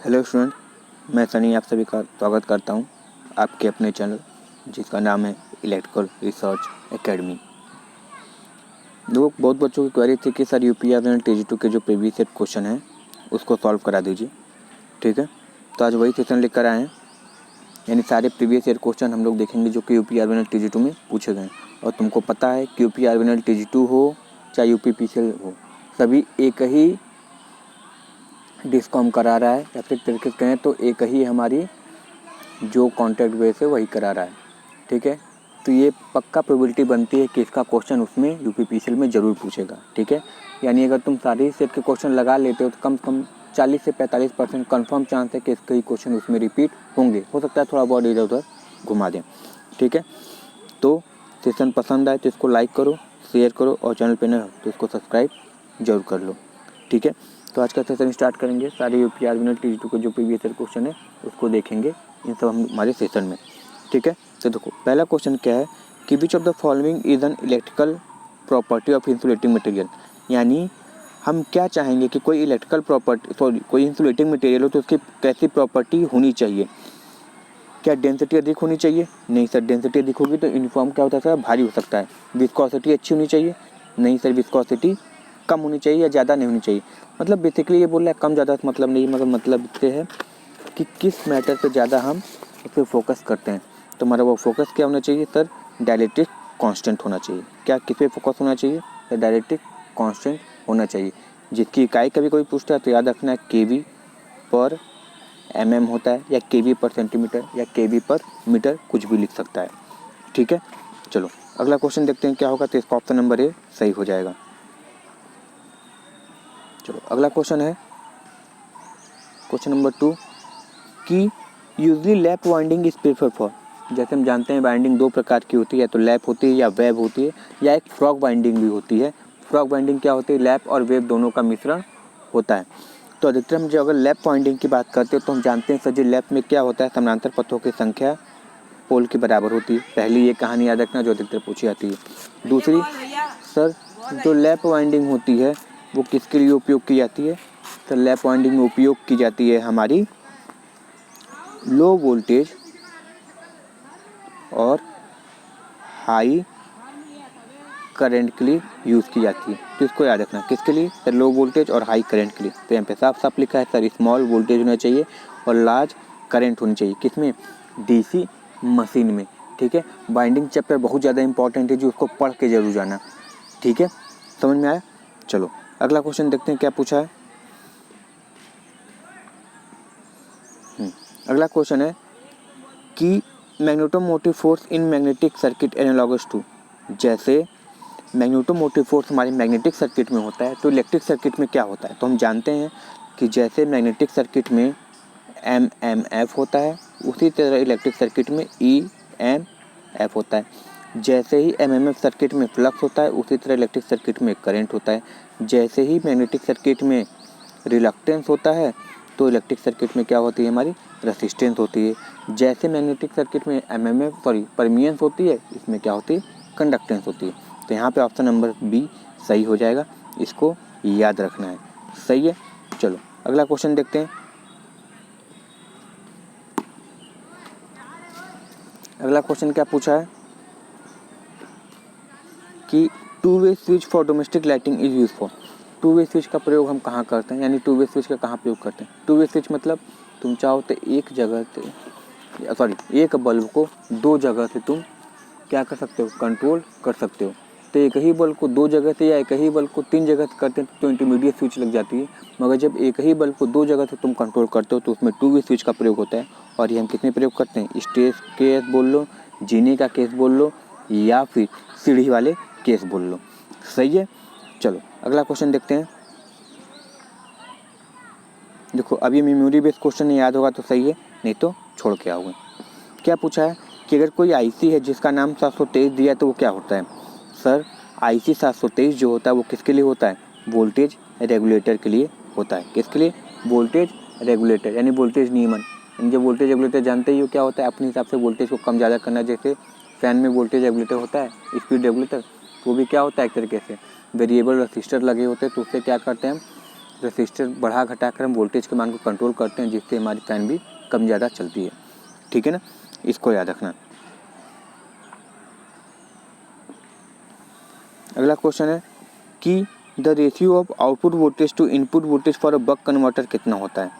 Hello student, मैं सनी आप सभी का स्वागत करता हूं आपके अपने चैनल जिसका नाम है इलेक्ट्रिकल रिसर्च एकेडमी। बहुत बच्चों की क्वेरी थी कि सर यूपीएससी और TG2 के जो प्रीवियस ईयर क्वेश्चन हैं उसको सॉल्व करा दीजिए। ठीक है, तो आज वही सेशन लेकर आए हैं, यानी सारे प्रीवियस ईयर क्वेश्चन हम लोग देखेंगे जो कि यूपीएससी और TG2 में पूछे गए। और तुमको पता है कि यूपीएससी और TG2 हो चाहे यूपीपीसीएल हो, सभी एक ही डिस्कॉम करा रहा है, या फिर तरीके से कहें तो एक ही हमारी जो कॉन्ट्रैक्ट बेस है वही करा रहा है। ठीक है, तो ये पक्का प्रोबेबिलिटी बनती है कि इसका क्वेश्चन उसमें यूपीपीसीएल में ज़रूर पूछेगा। ठीक है, यानी अगर तुम सारे सेट के क्वेश्चन लगा लेते हो तो कम से कम 40 से 45% कन्फर्म चांस है कि इसके ही क्वेश्चन उसमें रिपीट होंगे। हो सकता है थोड़ा बहुत इधर उधर घुमा दें। ठीक है, तो सेशन पसंद आए तो इसको लाइक करो, शेयर करो, और चैनल पे न हो तो इसको सब्सक्राइब जरूर कर लो। ठीक है, तो आज का सेशन स्टार्ट करेंगे। सारे यूपीएससी और TG2 के जो प्रीवियस ईयर क्वेश्चन है उसको देखेंगे इन सब हमारे सेशन में। ठीक है, तो देखो पहला क्वेश्चन क्या है कि which of the following is an electrical property of insulating material. यानी हम क्या चाहेंगे कि कोई इलेक्ट्रिकल प्रॉपर्टी कोई इंसुलेटिंग मटेरियल हो तो उसकी कैसी प्रॉपर्टी होनी चाहिए। क्या डेंसिटी अधिक होनी चाहिए? नहीं सर, डेंसिटी अधिक होगी तो यूनिफॉर्म क्या होता है सर, भारी हो सकता है। विस्कोसिटी अच्छी होनी चाहिए? नहीं सर, विस्कोसिटी कम होनी चाहिए या ज़्यादा नहीं होनी चाहिए। मतलब बेसिकली ये बोल रहा है कम ज़्यादा मतलब नहीं, मगर मतलब ये है कि किस मैटर पे ज़्यादा हम उस पर फोकस करते हैं। तो हमारा वो फोकस क्या होना चाहिए सर, डायलेक्ट्रिक कांस्टेंट होना चाहिए। क्या किस पे फोकस होना चाहिए सर, डायलेक्ट्रिक कांस्टेंट होना चाहिए। जिसकी इकाई कभी कोई पूछता है तो याद रखना है kV पर mm होता है, या kV पर सेंटीमीटर, या kV पर मीटर, कुछ भी लिख सकता है। ठीक है, चलो अगला क्वेश्चन देखते हैं क्या होगा। तो इसका ऑप्शन नंबर ए सही हो जाएगा। चलो अगला क्वेश्चन है क्वेश्चन नंबर 2 कि usually lap winding is prefer for. जैसे हम जानते हैं वाइंडिंग दो प्रकार की होती है, तो लैप होती है या वेब होती है, या एक फ्रॉग वाइंडिंग भी होती है। फ्रॉग वाइंडिंग क्या होती है, लैप और वेब दोनों का मिश्रण होता है। तो अधिकतर हम जो अगर लैप वाइंडिंग की बात करते हैं तो हम जानते हैं सर जी लैप में क्या होता है, समानांतर पथों की संख्या पोल के बराबर होती है। पहली ये कहानी याद रखना जो अधिकतर पूछी जाती है। दूसरी सर जो लैप वाइंडिंग होती है वो किसके लिए उपयोग की जाती है, तो लैप वाइंडिंग में उपयोग की जाती है हमारी लो वोल्टेज और हाई करंट के लिए यूज़ की जाती है। तो इसको याद रखना किसके लिए सर, लो वोल्टेज और हाई करंट के लिए। तो यहाँ पे साफ साफ लिखा है सर स्मॉल वोल्टेज होना चाहिए और लार्ज करंट होनी चाहिए। किसमें, DC मशीन में। ठीक है, बाइंडिंग चैप्टर बहुत ज़्यादा इंपॉर्टेंट है जो उसको पढ़ के जरूर जाना। ठीक है, समझ में आया। चलो अगला क्वेश्चन देखते हैं क्या पूछा है। अगला क्वेश्चन है कि magnetomotive force in magnetic circuit analogous to. जैसे मैग्नेटोमोटिव फोर्स हमारे मैग्नेटिक सर्किट में होता है तो इलेक्ट्रिक सर्किट में क्या होता है। तो हम जानते हैं कि जैसे मैग्नेटिक सर्किट में MMF होता है उसी तरह इलेक्ट्रिक सर्किट में EMF होता है। जैसे ही MMF सर्किट में फ्लक्स होता है उसी तरह इलेक्ट्रिक सर्किट में करंट होता है। जैसे ही मैग्नेटिक सर्किट में रिलक्टेंस होता है तो इलेक्ट्रिक सर्किट में क्या होती है, हमारी रेसिस्टेंस होती है। जैसे मैग्नेटिक सर्किट में परमियंस होती है, इसमें क्या होती है, कंडक्टेंस होती है। तो यहाँ पे ऑप्शन नंबर बी सही हो जाएगा, इसको याद रखना है। सही है, चलो अगला क्वेश्चन देखते हैं। अगला क्वेश्चन क्या पूछा है कि two way switch for domestic lighting is use for. Two way switch का प्रयोग हम कहाँ करते हैं, यानी टू वे स्विच का कहाँ प्रयोग करते हैं। टू वे स्विच मतलब तुम चाहो तो एक बल्ब को दो जगह से तुम क्या कर सकते हो, कंट्रोल कर सकते हो। तो एक ही बल्ब को दो जगह से या एक ही बल्ब को तीन जगह से करते हैं तो इंटरमीडिएट स्विच लग जाती है। मगर जब एक ही बल्ब को दो जगह से तुम कंट्रोल करते हो तो उसमें टू वे स्विच का प्रयोग होता है। और ये हम कितने प्रयोग करते हैं, स्टेज केस बोल लो, जीने का केस बोल लो, या फिर सीढ़ी वाले केस बोल लो। सही है, चलो अगला क्वेश्चन देखते हैं। देखो अभी मेमोरी बेस्ड क्वेश्चन नहीं याद होगा तो सही है, नहीं तो छोड़ के आओगे। क्या पूछा है कि अगर कोई IC है जिसका नाम 723 दिया है तो वो क्या होता है। सर IC 723 जो होता है वो किसके लिए होता है, वोल्टेज रेगुलेटर के लिए होता है। किसके लिए, वोल्टेज रेगुलेटर, यानी वोल्टेज नियमन। जो वोल्टेज रेगुलेटर जानते ही हो क्या होता है, अपने हिसाब से वोल्टेज को कम ज़्यादा करना। जैसे फैन में वोल्टेज रेगुलेटर होता है, स्पीड रेगुलेटर, वो भी क्या होता है एक तरीके से वेरिएबल रजिस्टर लगे होते हैं। तो उससे क्या करते हैं रेसिस्टर बढ़ा घटा कर हम वोल्टेज के मान को कंट्रोल करते हैं, जिससे हमारी फ़ैन भी कम ज़्यादा चलती है। ठीक है ना, इसको याद रखना। अगला क्वेश्चन है कि the ratio of output voltage to input voltage for a buck converter कितना होता है।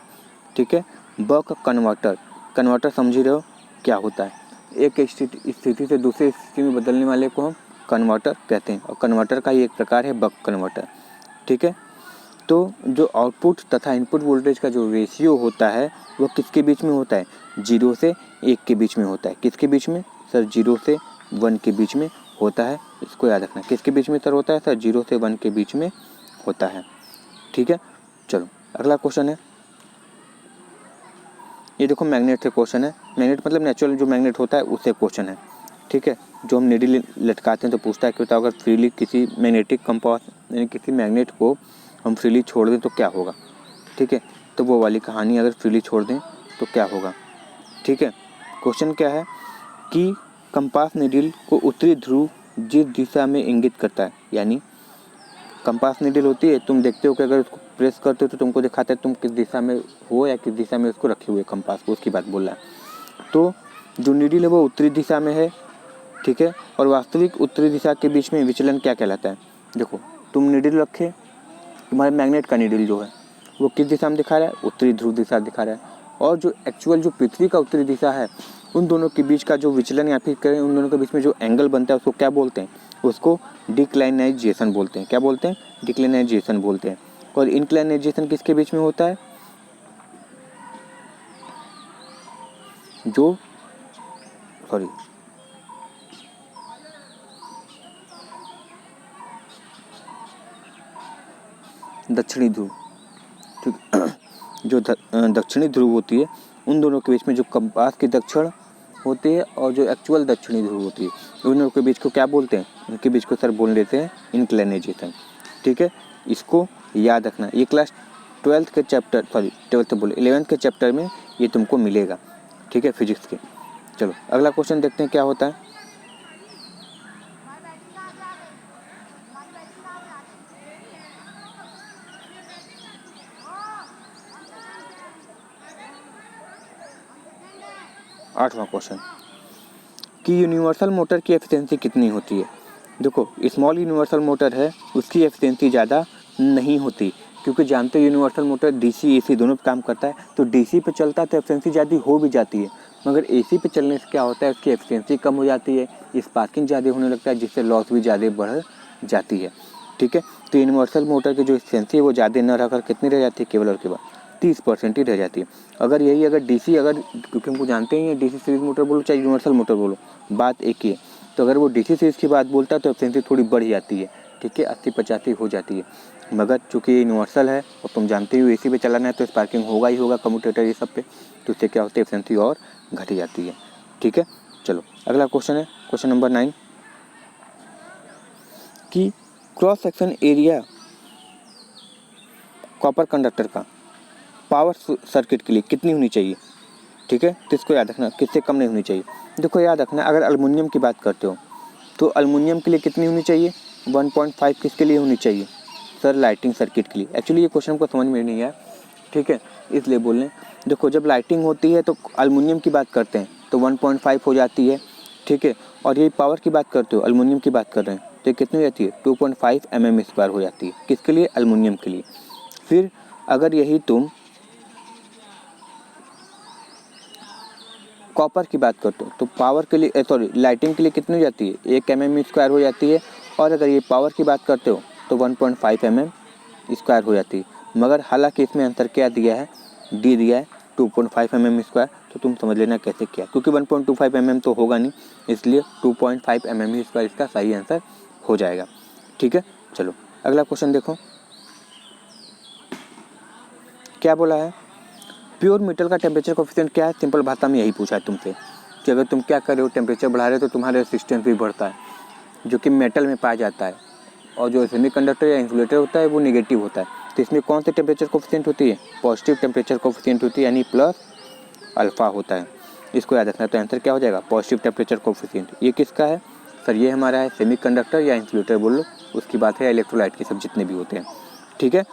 ठीक है, बक कन्वर्टर समझ रहे हो क्या होता है। एक स्थिति से दूसरी स्थिति में बदलने वाले को हम कन्वर्टर कहते हैं, और कन्वर्टर का ही एक प्रकार है बक कन्वर्टर। ठीक है, तो जो आउटपुट तथा इनपुट वोल्टेज का जो रेशियो होता है वो किसके बीच में होता है, 0 से 1 के बीच में होता है। किसके बीच में सर, 0 से 1 के बीच में होता है। इसको याद रखना, किसके बीच में सर होता है सर, 0 से 1 के बीच में होता है। ठीक है, चलो अगला क्वेश्चन है, ये देखो मैग्नेट से क्वेश्चन है। मैग्नेट मतलब नेचुरल जो मैग्नेट होता है उससे क्वेश्चन है। ठीक है, जो हम नीडल लटकाते हैं तो पूछता है कि बताओ अगर फ्रीली किसी मैग्नेटिक कंपास यानी किसी मैग्नेट को हम फ्रीली छोड़ दें तो क्या होगा। ठीक है, तो वो वाली कहानी अगर फ्रीली छोड़ दें तो क्या होगा। ठीक है, क्वेश्चन क्या है कि कंपास नीडल को उत्तरी ध्रुव जिस दिशा में इंगित करता है, यानी कंपास नीडल होती है, तुम देखते हो कि अगर उसको प्रेस करते हो तो तुमको दिखाता है तुम किस दिशा में हो या किस दिशा में उसको रखे हुए कंपास को, उसकी बात बोल रहा है। तो जो नीडल है वो उत्तरी दिशा में है। ठीक है, और वास्तविक उत्तरी दिशा के बीच में विचलन क्या कहलाता है। देखो तुम नीडल रखे, तुम्हारे मैग्नेट का नीडल जो है वो किस दिशा में दिखा रहा है, उत्तरी ध्रुव दिशा दिखा रहा है, और जो एक्चुअल जो पृथ्वी का उत्तरी दिशा है उन दोनों के बीच का जो विचलन या फिर करें उन दोनों के बीच में जो एंगल बनता है उसको क्या बोलते हैं, उसको डिक्लाइनाइजेशन बोलते हैं। क्या बोलते हैं, डिक्लाइनाइजेशन बोलते हैं। और इंक्लाइनाइजेशन किसके बीच में होता है, जो सॉरी दक्षिणी ध्रुव, ठीक, जो दक्षिणी ध्रुव होती है उन दोनों के बीच में जो कंपास की दक्षिण होती है और जो एक्चुअल दक्षिणी ध्रुव होती है उन दोनों के बीच को क्या बोलते हैं, उनके बीच को सर बोल लेते हैं इंक्लाइनेशन। ठीक है, इसको याद रखना। ये क्लास 11th के चैप्टर में ये तुमको मिलेगा। ठीक है, फिजिक्स के। चलो अगला क्वेश्चन देखते हैं क्या होता है। आठवां क्वेश्चन कि यूनिवर्सल मोटर की एफिशिएंसी कितनी होती है। देखो स्मॉल यूनिवर्सल मोटर है उसकी एफिशिएंसी ज़्यादा नहीं होती, क्योंकि जानते हो यूनिवर्सल मोटर डीसी एसी दोनों पे काम करता है, तो डीसी पे चलता है तो एफिशिएंसी ज़्यादा हो भी जाती है, मगर एसी पे चलने से क्या होता है उसकी एफिशिएंसी कम हो जाती है, स्पार्किंग ज़्यादा होने लगता है, जिससे लॉस भी ज़्यादा बढ़ जाती है। ठीक है, तो यूनिवर्सल मोटर की जो एफिशिएंसी है वो ज़्यादा न रहकर कितनी रह जाती है, केवल और केवल 30% ही रह जाती है। अगर डीसी क्योंकि हमको जानते ही हैं डीसी सीरीज मोटर बोलो चाहे यूनिवर्सल मोटर बोलो बात एक ही है, तो अगर वो डीसी सीरीज की बात बोलता है तो एफिशिएंसी थोड़ी बढ़ जाती है। ठीक है, 80-85 हो जाती है, मगर चूँकि ये यूनिवर्सल है और तुम जानते हो एसी पे चलाना है तो स्पार्किंग होगा ही होगा कम्यूटेटर ये सब पे, तो इससे क्या होती है एफिशिएंसी और घट जाती है। ठीक है, चलो अगला क्वेश्चन है क्वेश्चन नंबर 9 कि cross section area copper conductor का पावर सर्किट के लिए कितनी होनी चाहिए। ठीक है, तो इसको याद रखना, किससे कम नहीं होनी चाहिए। देखो याद रखना, अगर एल्युमिनियम की बात करते हो तो एल्युमिनियम के लिए कितनी होनी चाहिए, 1.5 किसके लिए होनी चाहिए सर, लाइटिंग सर्किट के लिए। एक्चुअली ये क्वेश्चन को समझ में नहीं आया, ठीक है, इसलिए बोल रहे हैं। देखो जब लाइटिंग होती है तो एल्युमिनियम की बात करते हैं तो 1.5 हो जाती है। ठीक है, और ये पावर की बात करते हो, एल्युमिनियम की बात कर रहे हैं तो कितनी हो जाती है, 2.5 mm² हो जाती है। किसके लिए, एल्युमिनियम के लिए। फिर अगर यही तुम कॉपर की बात करते हो तो पावर के लिए लाइटिंग के लिए कितनी हो जाती है, 1 mm² हो जाती है, और अगर ये पावर की बात करते हो तो 1.5 mm² हो जाती है। मगर हालांकि इसमें आंसर क्या दिया है, डी दिया है 2.5 mm², तो तुम समझ लेना कैसे किया, क्योंकि 1.25 mm तो होगा नहीं, इसलिए 2.5 mm² इसका सही आंसर हो जाएगा। ठीक है, चलो अगला क्वेश्चन देखो क्या बोला है, प्योर मेटल का टेम्परेचर कोफिशिएंट क्या है। सिंपल भाषा में यही पूछा है तुमसे कि अगर तुम क्या कर रहे हो, टेम्परेचर बढ़ा रहे हो तो तुम्हारा रेसिस्टेंस भी बढ़ता है, जो कि मेटल में पाया जाता है, और जो सेमीकंडक्टर या इंसुलेटर होता है वो नेगेटिव होता है। तो इसमें कौन सी टेम्परेचर कोफिशिएंट होती है, पॉजिटिव टेम्परेचर कोफिशिएंट होती है, यानी प्लस अल्फा होता है। इसको याद रखना, तो आंसर क्या हो जाएगा, पॉजिटिव टेम्परेचर कोफिशिएंट। ये किसका है सर, ये हमारा है सेमीकंडक्टर या इंसुलेटर बोल लो, उसकी बात है, इलेक्ट्रोलाइट के सब जितने भी होते हैं। ठीक है,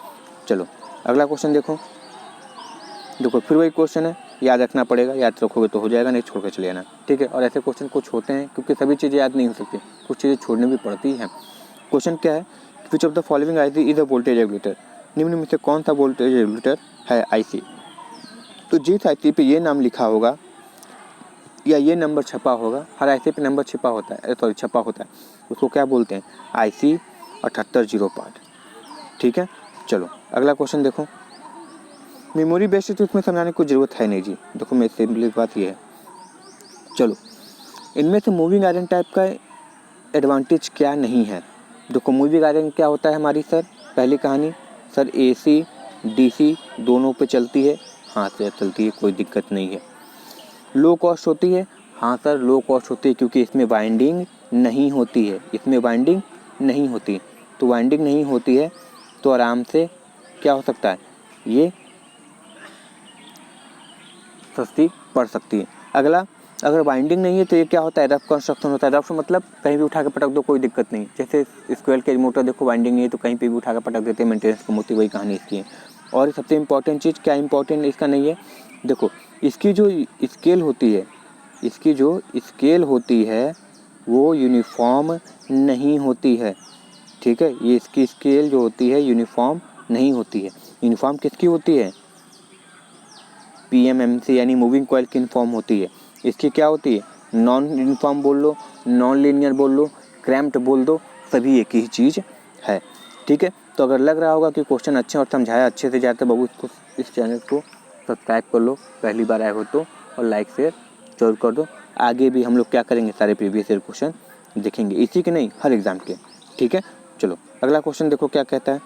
चलो अगला क्वेश्चन देखो फिर वही क्वेश्चन है, याद रखना पड़ेगा, याद रखोगे तो हो जाएगा, नहीं छोड़ के चले जाना, ठीक है। और ऐसे क्वेश्चन कुछ होते हैं क्योंकि सभी चीज़ें याद नहीं हो सकती, कुछ चीज़ें छोड़नी भी पड़ती हैं। क्वेश्चन क्या है, which of the following IC is a voltage regulator, निम्न में से कौन सा वोल्टेज रेगुलेटर है आईसी। तो जिस आईसी पे ये नाम लिखा होगा या ये नंबर छपा होगा, हर आईसी पे नंबर छपा होता है, उसको क्या बोलते हैं, आईसी 7805, ठीक है। चलो अगला क्वेश्चन देखो, मेमोरी बेस्ड है तो इसमें समझाने की कोई ज़रूरत है नहीं जी, देखो मेरी सिंपल बात ये है। चलो इनमें से मूविंग आयरन टाइप का एडवांटेज क्या नहीं है। देखो मूविंग आयरन क्या होता है हमारी सर, पहली कहानी सर एसी डीसी दोनों पे चलती है, हाँ सर चलती है, कोई दिक्कत नहीं है। लो कॉस्ट होती है, हाँ सर लो कॉस्ट होती है क्योंकि इसमें वाइंडिंग नहीं होती है, तो वाइंडिंग नहीं होती है तो आराम से क्या हो सकता है, ये सस्ती पड़ सकती है। अगला अगर वाइंडिंग नहीं है तो ये क्या होता है, रफ कंस्ट्रक्शन होता है। रफ मतलब कहीं भी उठा के पटक दो कोई दिक्कत नहीं, जैसे स्क्वायर केज मोटर देखो वाइंडिंग नहीं है तो कहीं पे भी उठा के पटक देते हैं, मेंटेनेंस कम होती है, वही कहानी इसकी है। और सबसे इम्पॉर्टेंट चीज़ क्या इम्पॉर्टेंट इसका नहीं है, देखो इसकी जो स्केल होती है वो यूनिफॉर्म नहीं होती है, ठीक है। ये इसकी स्केल जो होती है यूनिफॉर्म नहीं होती है। यूनिफॉर्म किसकी होती है, PMMC यानी मूविंग कॉइल की यूनिफॉर्म होती है। इसकी क्या होती है, नॉन यूनिफॉर्म बोल लो, नॉन लीनियर बोल लो, क्रैम्प्ड बोल दो, सभी एक ही चीज़ है, ठीक है। तो अगर लग रहा होगा कि क्वेश्चन अच्छे और समझाया अच्छे से जाते बाबू, इस चैनल को सब्सक्राइब कर लो, पहली बार आए हो तो, और लाइक शेयर जरूर कर दो। आगे भी हम लोग क्या करेंगे, सारे प्रीवियस ईयर क्वेश्चन देखेंगे, इसी के नहीं हर एग्ज़ाम के, ठीक है। चलो अगला क्वेश्चन देखो क्या कहता है,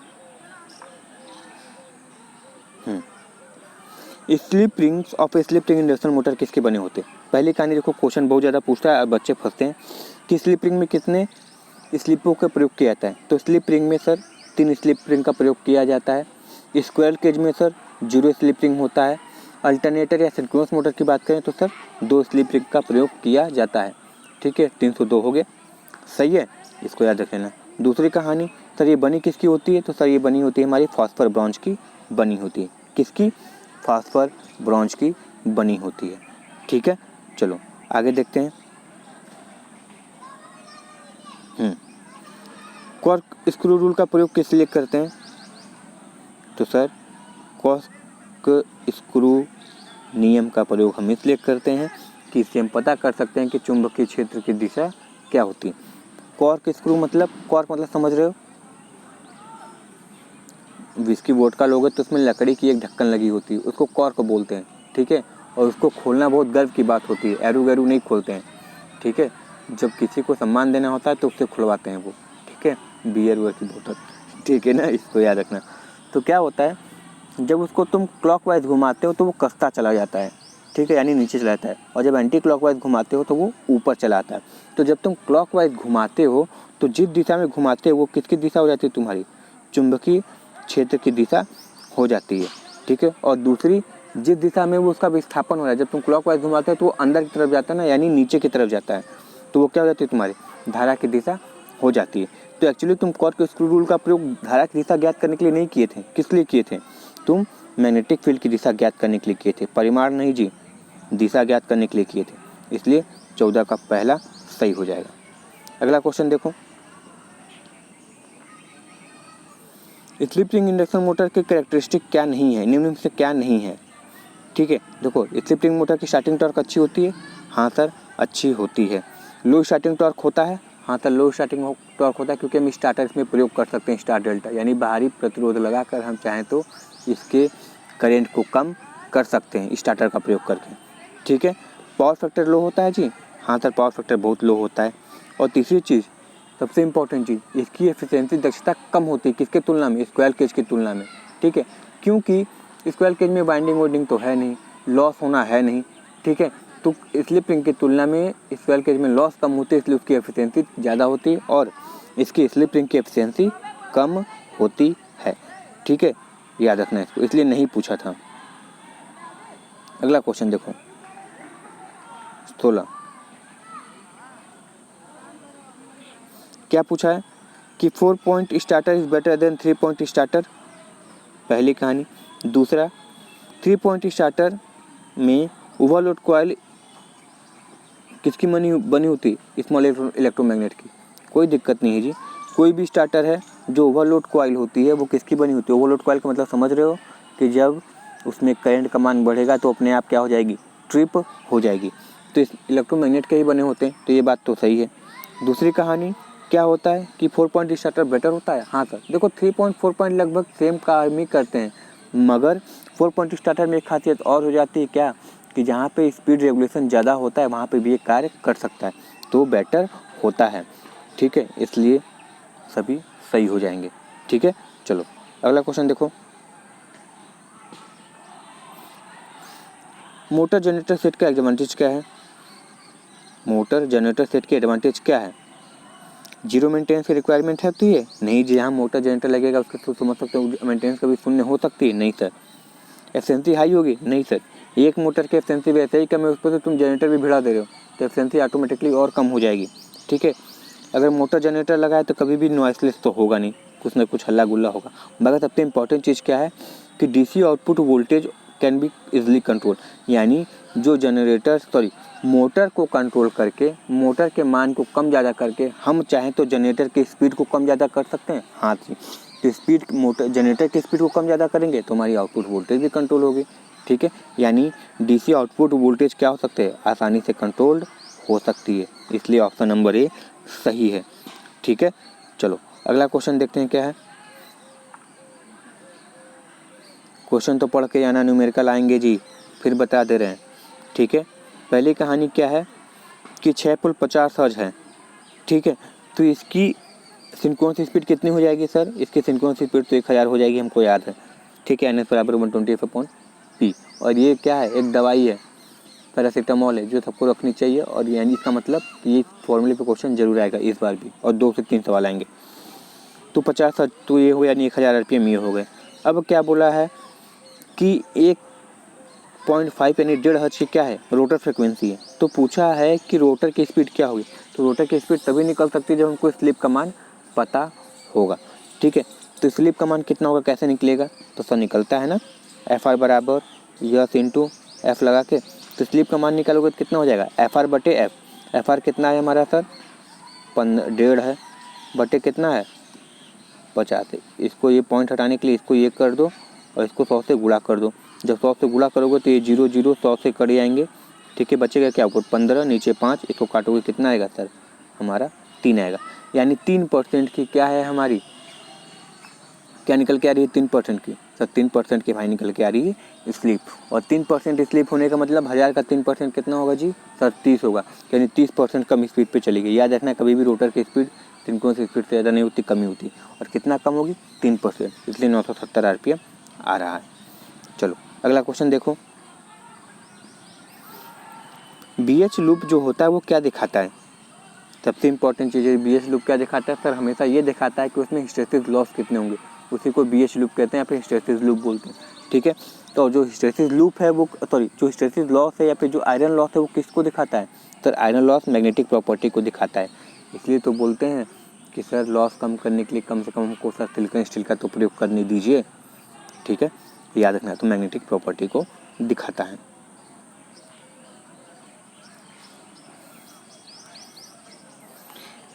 slip rings of slip ring induction motor किसके बने होते हैं। पहली कहानी देखो, क्वेश्चन बहुत ज़्यादा पूछता है, बच्चे फंसते हैं कि स्लिप रिंग में कितने स्लिपों का प्रयोग किया जाता है। तो स्लिप रिंग में सर 3 स्लिप रिंग का प्रयोग किया जाता है। स्क्वायर केज में सर 0 स्लिप रिंग होता है। अल्टरनेटर या सिंक्रोनस मोटर की बात करें तो सर 2 स्लिप रिंग का प्रयोग किया जाता है, ठीक है। 302 हो गए, सही है, इसको याद रख लेना। दूसरी कहानी सर ये बनी किसकी होती है, तो सर ये बनी होती है हमारी फॉस्फर ब्रॉन्ज की बनी होती है, किसकी, फॉस्फर ब्रॉन्ज की बनी होती है, ठीक है। चलो आगे देखते हैं। कॉर्क स्क्रू रूल का प्रयोग किस लिए करते हैं, तो सर कॉर्क स्क्रू नियम का प्रयोग हम इसलिए करते हैं कि इससे हम पता कर सकते हैं कि चुंबकीय क्षेत्र की दिशा क्या होती है। कॉर्क स्क्रू मतलब, कॉर्क मतलब समझ रहे हो, विस्की वोडका लोगे तो उसमें लकड़ी की एक ढक्कन लगी होती है, उसको कॉर्क बोलते हैं, ठीक है। और उसको खोलना बहुत गर्व की बात होती है, एरू गैरू नहीं खोलते हैं, ठीक है। जब किसी को सम्मान देना होता है तो उससे खुलवाते हैं वो, ठीक है, बियर वेयर की बोतल, ठीक है ना, इसको याद रखना। तो क्या होता है, जब उसको तुम क्लॉकवाइज घुमाते हो तो वो कसता चला जाता है, ठीक है, यानी नीचे चला जाता है, और जब एंटी क्लॉकवाइज घुमाते हो तो वो ऊपर चला आता है। तो जब तुम क्लॉकवाइज घुमाते हो तो जिस दिशा में घुमाते हो वो किसकी दिशा हो जाती है, तुम्हारी चुंबकीय क्षेत्र की दिशा हो जाती है, ठीक है। और दूसरी जिस दिशा में वो उसका विस्थापन हो रहा है, जब तुम क्लॉकवाइज घुमाते हो तो वो अंदर की तरफ जाता है ना, यानी नीचे की तरफ जाता है, तो वो क्या हो जाती है, तुम्हारी धारा की दिशा हो जाती है। तो एक्चुअली तुम कॉर्क स्क्रू रूल का प्रयोग धारा की दिशा ज्ञात करने के लिए नहीं किए थे, किस लिए किए थे, तुम मैग्नेटिक फील्ड की दिशा ज्ञात करने के लिए किए थे, परिमाण नहीं जी, दिशा ज्ञात करने के लिए किए थे, इसलिए 14 का पहला सही हो जाएगा। अगला क्वेश्चन देखो, स्लिप रिंग इंडक्शन मोटर के कैरेक्टरिस्टिक क्या नहीं है, निम्न में से क्या नहीं है, ठीक है। देखो स्लिप रिंग मोटर की स्टार्टिंग टॉर्क अच्छी होती है, हाँ सर अच्छी होती है। लो स्टार्टिंग टॉर्क होता है, हाँ सर लो स्टार्टिंग टॉर्क होता है, क्योंकि हम स्टार्टर इसमें प्रयोग कर सकते हैं, स्टार डेल्टा यानी बाहरी प्रतिरोध लगाकर हम चाहें तो इसके करेंट को कम कर सकते हैं स्टार्टर का प्रयोग करके, ठीक है। पावर फैक्टर लो होता है जी, हाँ सर पावर फैक्टर बहुत लो होता है। और तीसरी चीज़ सबसे इम्पॉर्टेंट चीज़, इसकी एफिशिएंसी दक्षता कम होती है, किसके तुलना में, स्क्वायर केज की तुलना में, ठीक है। क्योंकि स्क्वायर केज में बाइंडिंग वाइंडिंग तो है नहीं, लॉस होना है नहीं, ठीक है। तो स्लिप रिंग की तुलना में स्क्वायर केज में लॉस कम होती है, इसलिए उसकी एफिशिएंसी ज़्यादा होती है और इसकी स्लिप रिंग की एफिशिएंसी कम होती है, ठीक है, याद रखना इसको, इसलिए नहीं पूछा था। अगला क्वेश्चन देखो 16, क्या पूछा है कि 4 point starter is better than 3 point starter, पहली कहानी। दूसरा, 3 पॉइंट स्टार्टर में ओवरलोड कॉइल किसकी बनी होती है? स्मॉल इलेक्ट्रोमैग्नेट की। कोई दिक्कत नहीं है जी, कोई भी स्टार्टर है जो ओवरलोड कॉइल होती है वो किसकी बनी होती है? ओवरलोड कॉइल का मतलब समझ रहे हो कि जब उसमें करंट का मान बढ़ेगा तो अपने आप क्या हो जाएगी? ट्रिप हो जाएगी। तो इस इलेक्ट्रोमैग्नेट के ही बने होते हैं, तो ये बात तो सही है। दूसरी कहानी, क्या होता है कि 4 पॉइंट स्टार्टर बेटर होता है? हाँ सर, देखो 3 पॉइंट 4 पॉइंट लगभग सेम काम ही करते हैं, मगर 4 पॉइंट स्टार्टर में एक खासियत और हो जाती है, क्या कि जहाँ पे स्पीड रेगुलेशन ज़्यादा होता है वहाँ पे भी ये कार्य कर सकता है, तो बेटर होता है। ठीक है, इसलिए सभी सही हो जाएंगे। ठीक है, चलो अगला क्वेश्चन देखो। मोटर जनरेटर सेट का एडवांटेज क्या है? मोटर जनरेटर सेट की एडवांटेज क्या है? जीरो मेंटेनेंस की रिक्वायरमेंट है तो ये नहीं, जहाँ मोटर जनरेटर लगेगा उसके तो समझ सकते हो मेंटेनेंस कभी शून्य हो सकती है? नहीं सर। एफिशिएंसी हाई होगी? नहीं सर। एक मोटर की एफिशिएंसी वैसे ही कम है, उस पर तो तुम जनरेटर भी भिड़ा दे रहे हो तो एफिशिएंसी ऑटोमेटिकली और कम हो जाएगी। ठीक है, अगर मोटर जनरेटर लगाए तो कभी भी नॉइसलेस तो होगा नहीं, कुछ ना कुछ हल्ला गुल्ला होगा। मगर सबसे इम्पॉर्टेंट चीज़ क्या है कि DC output voltage can be easily control, यानी जो जनरेटर मोटर को कंट्रोल करके मोटर के मान को कम ज़्यादा करके हम चाहें तो जनरेटर की स्पीड को कम ज़्यादा कर सकते हैं। हाँ जी, तो स्पीड मोटर जनरेटर की स्पीड को कम ज़्यादा करेंगे तो हमारी आउटपुट वोल्टेज भी कंट्रोल होगी। ठीक है, यानी डीसी आउटपुट वोल्टेज क्या हो सकते हैं? आसानी से कंट्रोल्ड हो सकती है, इसलिए ऑप्शन नंबर ए सही है। ठीक है, चलो अगला क्वेश्चन देखते हैं क्या है। क्वेश्चन तो पढ़ के आना, न्यूमेरिकल आएंगे जी, फिर बता दे रहे हैं। ठीक है, पहली कहानी क्या है कि 6 पुल 50 हर्ट्ज है। ठीक है, तो इसकी सिंक्रोनस स्पीड कितनी हो जाएगी सर? इसकी सिंक्रोनस स्पीड तो 1000 हो जाएगी, हमको याद है। ठीक है, NS बराबर 120/P। और ये क्या है? एक दवाई है, पैरासीटामॉल है, जो सबको रखनी चाहिए। और यानी इसका मतलब कि ये फॉर्मूले पे क्वेश्चन जरूर आएगा इस बार भी, और 2 से 3 सवाल आएंगे। तो 50 हर्ट्ज तो ये हो, यानी 1000 RPM ये हो गए। अब क्या बोला है कि 1.5 यानी 1.5 हर्ट्ज की क्या है? रोटर फ्रिक्वेंसी है। तो पूछा है कि रोटर की स्पीड क्या होगी? तो रोटर की स्पीड तभी निकल सकती है जब हमको स्लिप का मान पता होगा। ठीक है, तो स्लिप का मान कितना होगा, कैसे निकलेगा? तो सर निकलता है ना, FR बराबर यस इंटू F लगा के, तो स्लिप का मान निकालोगे तो कितना हो जाएगा? FR बटे F। FR कितना है हमारा सर? 1.5 है, बटे कितना है? 50 है। इसको ये पॉइंट हटाने के लिए इसको ये कर दो और इसको 100 से गुणा कर दो। जब 100 से गुणा करोगे तो ये 0 0 100 से कट जाएंगे। ठीक है, बचेगा क्या? ऊपर 15, नीचे 5, इसको काटोगे कितना आएगा सर? हमारा 3 आएगा। यानी 3% की क्या है हमारी, क्या निकल के आ रही है? 3% की सर, 3% की भाई निकल के आ रही है स्लिप। और 3% स्लिप होने का मतलब 1000 का 3% कितना होगा जी सर? 30 होगा, यानी 30% कम स्पीड पे चलेगी। याद रखना, कभी भी रोटर की स्पीड सिंक्रोनस स्पीड से ज़्यादा नहीं होती, कमी होती। और कितना कम होगी? 3%, इसलिए 970 RPM आ रहा है। चलो अगला क्वेश्चन देखो। BH लूप जो होता है वो क्या दिखाता है? सबसे इंपॉर्टेंट चीज़ है, BH लूप क्या दिखाता है सर? हमेशा ये दिखाता है कि उसमें हिस्टैरिसीस लॉस कितने होंगे, उसी को BH लूप कहते हैं या फिर हिस्टैरिसीस लूप बोलते हैं। ठीक है, तो जो हिस्टैरिसीस लूप है वो जो हिस्टैरिसीस लॉस है या फिर जो आयरन लॉस है वो किसको दिखाता है sir? Iron loss magnetic property को दिखाता है। इसलिए तो बोलते हैं कि सर लॉस कम करने के लिए कम से कम हमको सर सिलिकॉन स्टील का तो प्रयोग करने दीजिए। ठीक है, याद रखना, तो मैग्नेटिक प्रॉपर्टी को दिखाता है।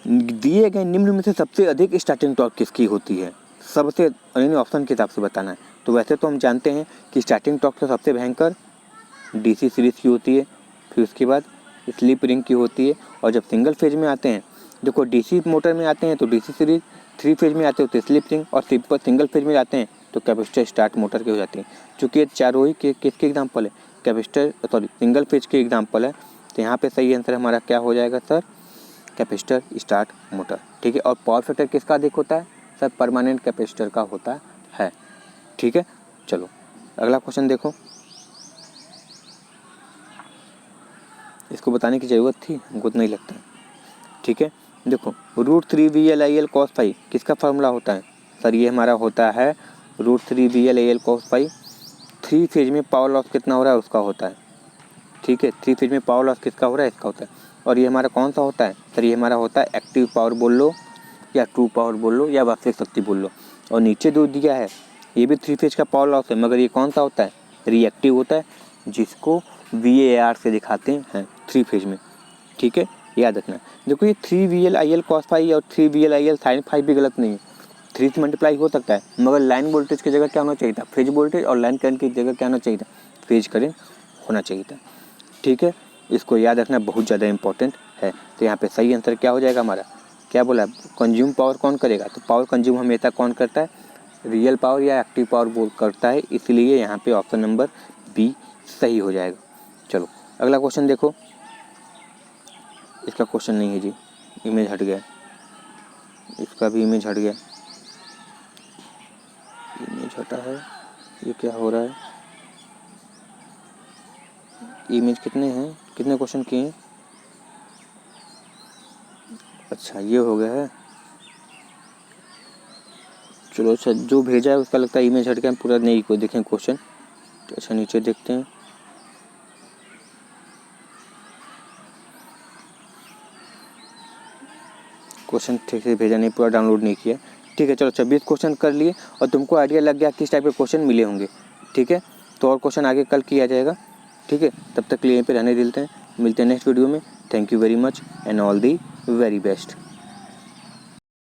दिए गए निम्न में से सबसे अधिक स्टार्टिंग टॉर्क किसकी होती है? सबसे, ऑप्शन के हिसाब से बताना है। तो वैसे तो हम जानते हैं कि स्टार्टिंग टॉर्क तो सबसे भयंकर DC सीरीज की होती है, फिर उसके बाद स्लिप रिंग की होती है। और जब सिंगल फेज में आते हैं, देखो DC मोटर में आते हैं तो DC सीरीज, 3 फेज में आते हैं तो स्लिप रिंग, और सिंगल फेज में आते हैं तो कैपेसिटर स्टार्ट मोटर के हो जाते हैं। चूँकि ये चारों ही किसके एग्जाम्पल है? सिंगल फेज के एग्जाम्पल है। तो यहाँ पे सही आंसर हमारा क्या हो जाएगा सर? Capacitor start motor. ठीक है, और पावर फैक्टर किसका अधिक होता है सर? परमानेंट कैपेसिटर का होता है। ठीक है, चलो अगला क्वेश्चन देखो। इसको बताने की ज़रूरत थी? हमको तो नहीं लगता। ठीक है, देखो √3VLIL cos phi किसका फार्मूला होता है सर? ये हमारा होता है √3VLIL cos phi। 3 फेज में पावर लॉस कितना हो रहा है उसका होता है। ठीक है, 3 फेज में पावर लॉस किसका हो रहा है? इसका होता है। और ये हमारा कौन सा होता है सर? ये हमारा होता है एक्टिव पावर बोल लो या ट्रू पावर बोल लो या वास्तविक शक्ति बोल लो। और नीचे जो दिया है ये भी 3 फेज का पावर लॉस है, मगर ये कौन सा होता है, रिएक्टिव होता है, जिसको VAR से दिखाते हैं 3 फेज में। ठीक है, याद रखना। देखो ये 3VLIL cos फाई और 3VLIL sin फाई भी गलत नहीं है, 3 से मल्टीप्लाई हो सकता है, मगर लाइन वोल्टेज की जगह क्या होना चाहिए था, फेज वोल्टेज, और लाइन करंट की जगह क्या होना चाहिए था, फेज करंट होना चाहिए था। ठीक है, इसको याद रखना, बहुत ज़्यादा इंपॉर्टेंट है। तो यहाँ पे सही आंसर क्या हो जाएगा हमारा, क्या बोला, कंज्यूम पावर कौन करेगा, तो पावर कंज्यूम हमेशा कौन करता है, रियल पावर या एक्टिव पावर बोल करता है, इसलिए यहाँ पे ऑप्शन नंबर बी सही हो जाएगा। चलो अगला क्वेश्चन देखो, इसका क्वेश्चन नहीं है जी, इमेज हट गया, इसका भी इमेज हट गया, इमेज हटा है, ये क्या हो रहा है, इमेज कितने हैं, कितने क्वेश्चन किए हैं, अच्छा ये हो गया है। चलो अच्छा, जो भेजा है उसका लगता है इमेज हट गया, पूरा नहीं को देखें क्वेश्चन। अच्छा नीचे देखते हैं, क्वेश्चन ठीक से भेजा नहीं, पूरा डाउनलोड नहीं किया। ठीक है चलो 26 क्वेश्चन कर लिए और तुमको आइडिया लग गया किस टाइप के क्वेश्चन मिले होंगे। ठीक है, तो और क्वेश्चन आगे कल किया जाएगा। ठीक है, तब तक के लिए यहीं पे रहने देते हैं, मिलते हैं नेक्स्ट वीडियो में। Thank you very much and all the very best.